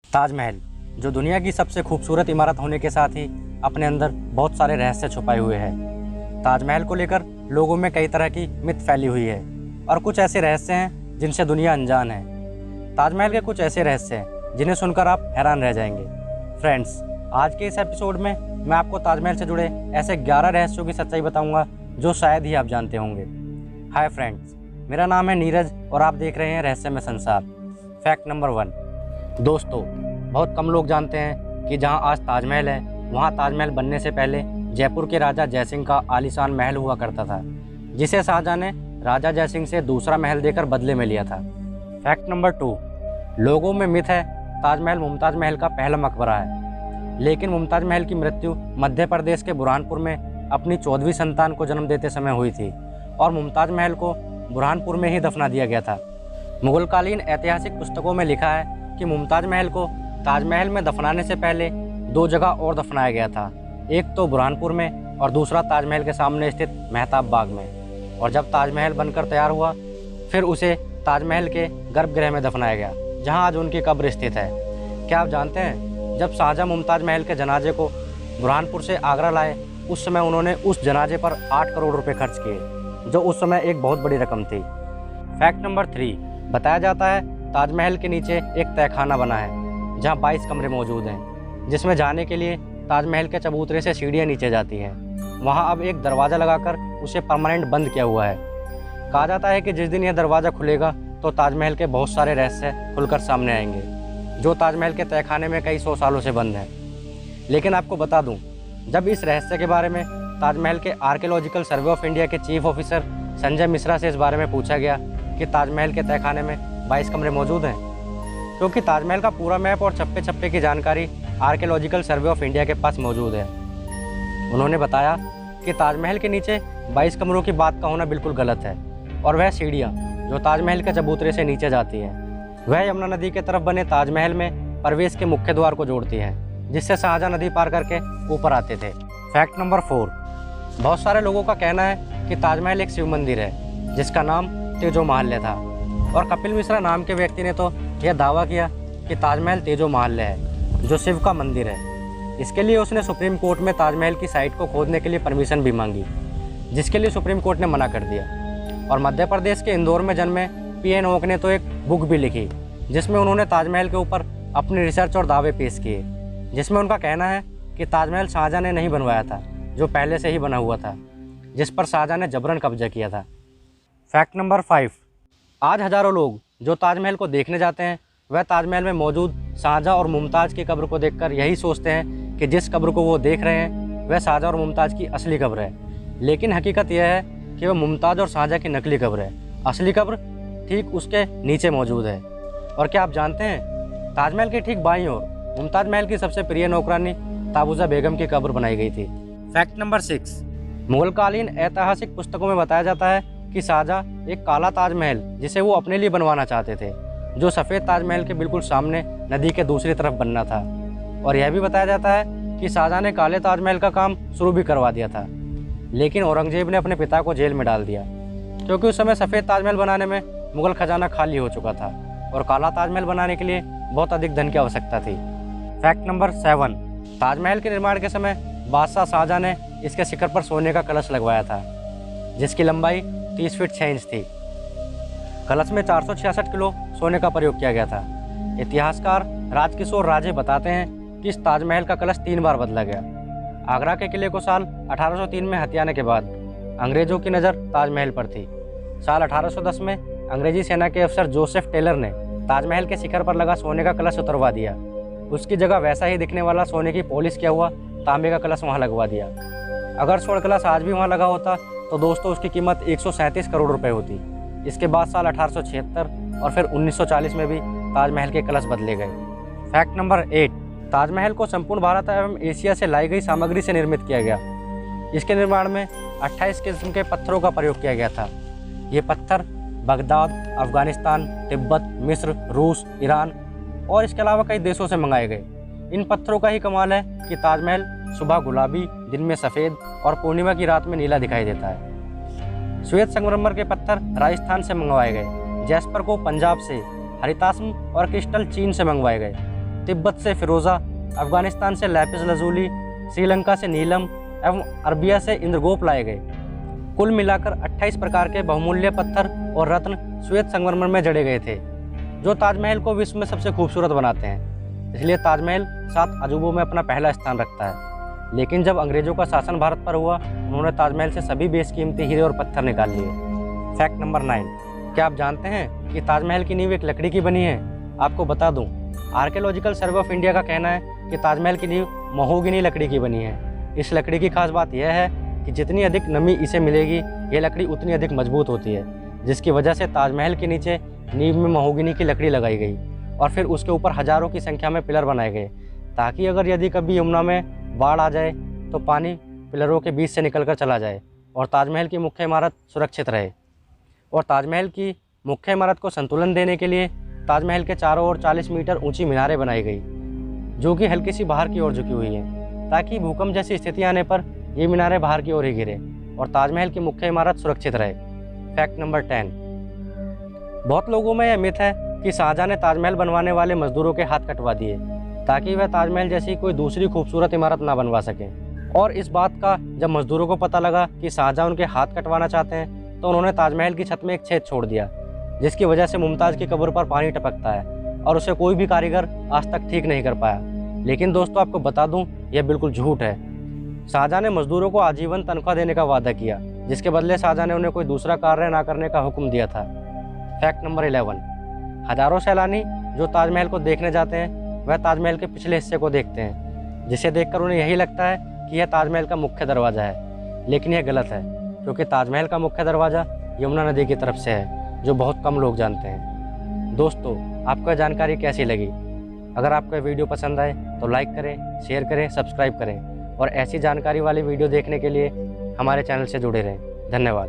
ताजमहल जो दुनिया की सबसे खूबसूरत इमारत होने के साथ ही अपने अंदर बहुत सारे रहस्य छुपाए हुए है। ताजमहल को लेकर लोगों में कई तरह की मिथ फैली हुई है और कुछ ऐसे रहस्य हैं जिनसे दुनिया अनजान है। ताजमहल के कुछ ऐसे रहस्य हैं जिन्हें सुनकर आप हैरान रह जाएंगे। फ्रेंड्स, आज के इस एपिसोड में मैं आपको ताजमहल से जुड़े ऐसे 11 रहस्यों की सच्चाई बताऊंगा जो शायद ही आप जानते होंगे। हाय फ्रेंड्स, मेरा नाम है नीरज और आप देख रहे हैं रहस्यमय संसार। Fact number 1। दोस्तों, बहुत कम लोग जानते हैं कि जहां आज ताजमहल है वहां ताजमहल बनने से पहले जयपुर के राजा जयसिंह का आलीशान महल हुआ करता था, जिसे शाहजहां ने राजा जयसिंह से दूसरा महल देकर बदले में लिया था। Fact number 2। लोगों में मिथ है ताजमहल मुमताज़ महल का पहला मकबरा है, लेकिन मुमताज़ महल की मृत्यु मध्य प्रदेश के बुरहानपुर में अपनी 14वीं संतान को जन्म देते समय हुई थी और मुमताज़ महल को बुरहानपुर में ही दफना दिया गया था। मुगलकालीन ऐतिहासिक पुस्तकों में लिखा है कि मुमताज़ महल को ताजमहल में दफनाने से पहले 2 जगह और दफनाया गया था, एक तो बुरहानपुर में और दूसरा ताजमहल के सामने स्थित मेहताब बाग में। और जब ताजमहल बनकर तैयार हुआ फिर उसे ताजमहल के गर्भगृह में दफनाया गया, जहां आज उनकी कब्र स्थित है। क्या आप जानते हैं, जब शाहजहां मुमताज़ महल के जनाजे को बुरहानपुर से आगरा लाए उस समय उन्होंने उस जनाजे पर 8 करोड़ रुपए खर्च किए, जो उस समय एक बहुत बड़ी रकम थी। Fact number 3। बताया जाता है ताजमहल के नीचे एक तहखाना बना है जहां 22 कमरे मौजूद हैं, जिसमें जाने के लिए ताजमहल के चबूतरे से सीढ़ियां नीचे जाती हैं। वहां अब एक दरवाज़ा लगाकर उसे परमानेंट बंद किया हुआ है। कहा जाता है कि जिस दिन यह दरवाज़ा खुलेगा तो ताजमहल के बहुत सारे रहस्य खुलकर सामने आएंगे, जो ताजमहल के तहखाने में कई 100 सालों से बंद हैं। लेकिन आपको बता दूं, जब इस रहस्य के बारे में ताजमहल के आर्कियोलॉजिकल सर्वे ऑफ इंडिया के चीफ ऑफिसर संजय मिश्रा से इस बारे में पूछा गया कि ताजमहल के तहखाने में 22 कमरे मौजूद हैं, क्योंकि ताजमहल का पूरा मैप और चप्पे चप्पे की जानकारी आर्कियोलॉजिकल सर्वे ऑफ इंडिया के पास मौजूद है। उन्होंने बताया कि ताजमहल के नीचे 22 कमरों की बात का होना बिल्कुल गलत है, और वह सीढ़ियाँ जो ताजमहल के चबूतरे से नीचे जाती हैं वह यमुना नदी के तरफ बने ताजमहल में प्रवेश के मुख्य द्वार को जोड़ती हैं, जिससे शाहजहां नदी पार करके ऊपर आते थे। Fact number 4। बहुत सारे लोगों का कहना है कि ताजमहल एक शिव मंदिर है जिसका नाम तेजो महल था, और कपिल मिश्रा नाम के व्यक्ति ने तो यह दावा किया कि ताजमहल तेजो महल है जो शिव का मंदिर है। इसके लिए उसने सुप्रीम कोर्ट में ताजमहल की साइट को खोदने के लिए परमिशन भी मांगी, जिसके लिए सुप्रीम कोर्ट ने मना कर दिया। और मध्य प्रदेश के इंदौर में जन्मे पीएन ओक ने तो एक बुक भी लिखी जिसमें उन्होंने ताजमहल के ऊपर अपनी रिसर्च और दावे पेश किए, जिसमें उनका कहना है कि ताजमहल शाहजहां ने नहीं बनवाया था, जो पहले से ही बना हुआ था, जिस पर शाहजहां ने जबरन कब्जा किया था। Fact number 5। आज हज़ारों लोग जो ताजमहल को देखने जाते हैं वह ताजमहल में मौजूद शाहजहां और मुमताज़ की कब्र को देखकर यही सोचते हैं कि जिस कब्र को वो देख रहे हैं वह शाहजहां और मुमताज़ की असली कब्र है, लेकिन हकीकत यह है कि वह मुमताज़ और शाहजहां की नकली कब्र है। असली कब्र ठीक उसके नीचे मौजूद है। और क्या आप जानते हैं, ताजमहल के ठीक बाईं ओर मुमताज़ महल की सबसे प्रिय नौकरानी ताबूजा बेगम की कब्र बनाई गई थी। Fact number 6। मुगलकालीन ऐतिहासिक पुस्तकों में बताया जाता है कि शाहजहां एक काला ताजमहल जिसे वो अपने लिए बनवाना चाहते थे, जो सफ़ेद ताजमहल के बिल्कुल सामने नदी के दूसरी तरफ बनना था। और यह भी बताया जाता है कि शाहजहां ने काले ताजमहल का काम शुरू भी करवा दिया था, लेकिन औरंगजेब ने अपने पिता को जेल में डाल दिया, क्योंकि उस समय सफ़ेद ताजमहल बनाने में मुगल खजाना खाली हो चुका था और काला ताजमहल बनाने के लिए बहुत अधिक धन की आवश्यकता थी। Fact number 7। ताजमहल के निर्माण के समय बादशाह शाहजहां ने इसके शिखर पर सोने का कलश लगवाया था, जिसकी लंबाई 30 फीट 6 इंच थी। कलश में 466 किलो सोने का प्रयोग किया गया था। इतिहासकार राजकिशोर राजे बताते हैं कि इस ताजमहल का कलश 3 बार बदला गया। आगरा के किले को साल 1803 में हथियाने के बाद अंग्रेजों की नज़र ताजमहल पर थी। साल 1810 में अंग्रेजी सेना के अफसर जोसेफ टेलर ने ताजमहल के शिखर पर लगा सोने का कलश उतरवा दिया। उसकी जगह वैसा ही दिखने वाला सोने की पॉलिश किया हुआ तांबे का कलश वहाँ लगवा दिया। अगर स्वर्ण कलश आज भी वहाँ लगा होता तो दोस्तों उसकी कीमत 137 करोड़ रुपए होती। इसके बाद साल 1876 और फिर 1940 में भी ताजमहल के कलश बदले गए। Fact number 8। ताजमहल को संपूर्ण भारत एवं एशिया से लाई गई सामग्री से निर्मित किया गया। इसके निर्माण में 28 किस्म के पत्थरों का प्रयोग किया गया था। ये पत्थर बगदाद, अफगानिस्तान, तिब्बत, मिस्र, रूस, ईरान और इसके अलावा कई देशों से मंगाए गए। इन पत्थरों का ही कमाल है कि ताजमहल सुबह गुलाबी, दिन में सफ़ेद और पूर्णिमा की रात में नीला दिखाई देता है। श्वेत संगमरमर के पत्थर राजस्थान से मंगवाए गए, जैस्पर को पंजाब से, हरितासम और क्रिस्टल चीन से मंगवाए गए। तिब्बत से फिरोज़ा, अफगानिस्तान से लैपिस लजूली, श्रीलंका से नीलम एवं अरबिया से इंद्रगोप लाए गए। कुल मिलाकर 28 प्रकार के बहुमूल्य पत्थर और रत्न श्वेत संगमरमर में जड़े गए थे, जो ताजमहल को विश्व में सबसे खूबसूरत बनाते हैं। इसलिए ताजमहल 7 अजूबों में अपना पहला स्थान रखता है। लेकिन जब अंग्रेजों का शासन भारत पर हुआ, उन्होंने ताजमहल से सभी बेशकीमती हीरे और पत्थर निकाल लिए। फैक्ट नंबर 9, क्या आप जानते हैं कि ताजमहल की नींव एक लकड़ी की बनी है? आपको बता दूं, आर्कियोलॉजिकल सर्वे ऑफ इंडिया का कहना है कि ताजमहल की नींव महोगनी लकड़ी की बनी है। इस लकड़ी की खास बात यह है कि जितनी अधिक नमी इसे मिलेगी, ये लकड़ी उतनी अधिक मजबूत होती है, जिसकी वजह से ताजमहल के नीचे नींव में महोगनी की लकड़ी लगाई गई और फिर उसके ऊपर हजारों की संख्या में पिलर बनाए गए, ताकि अगर यदि कभी यमुना में बाढ़ आ जाए तो पानी पिलरों के बीच से निकलकर चला जाए और ताजमहल की मुख्य इमारत सुरक्षित रहे। और ताजमहल की मुख्य इमारत को संतुलन देने के लिए ताजमहल के चारों ओर 40 मीटर ऊंची मीनारें बनाई गई, जो कि हल्की सी बाहर की ओर झुकी हुई हैं, ताकि भूकंप जैसी स्थिति आने पर ये मीनारें बाहर की ओर ही गिरे और ताजमहल की मुख्य इमारत सुरक्षित रहे। फैक्ट नंबर 10, बहुत लोगों में यह मिथ है कि शाहजहां ने ताजमहल बनवाने वाले मजदूरों के हाथ कटवा दिए, ताकि वह ताजमहल जैसी कोई दूसरी खूबसूरत इमारत ना बनवा सके। और इस बात का जब मजदूरों को पता लगा कि शाहजहां उनके हाथ कटवाना चाहते हैं, तो उन्होंने ताजमहल की छत में एक छेद छोड़ दिया, जिसकी वजह से मुमताज़ की कब्र पर पानी टपकता है और उसे कोई भी कारीगर आज तक ठीक नहीं कर पाया। लेकिन दोस्तों, आपको बता दूं, यह बिल्कुल झूठ है। शाहजहां ने मजदूरों को आजीवन तनख्वाह देने का वादा किया, जिसके बदले शाहजहां ने उन्हें कोई दूसरा कार्य ना करने का हुक्म दिया था। फैक्ट नंबर 11, हजारों सैलानी जो ताजमहल को देखने जाते हैं, वह ताजमहल के पिछले हिस्से को देखते हैं, जिसे देखकर उन्हें यही लगता है कि यह ताजमहल का मुख्य दरवाज़ा है। लेकिन यह गलत है, क्योंकि ताजमहल का मुख्य दरवाज़ा यमुना नदी की तरफ से है, जो बहुत कम लोग जानते हैं। दोस्तों, आपको यह जानकारी कैसी लगी? अगर आपको यह वीडियो पसंद आए तो लाइक करें, शेयर करें, सब्सक्राइब करें और ऐसी जानकारी वाली वीडियो देखने के लिए हमारे चैनल से जुड़े रहें। धन्यवाद।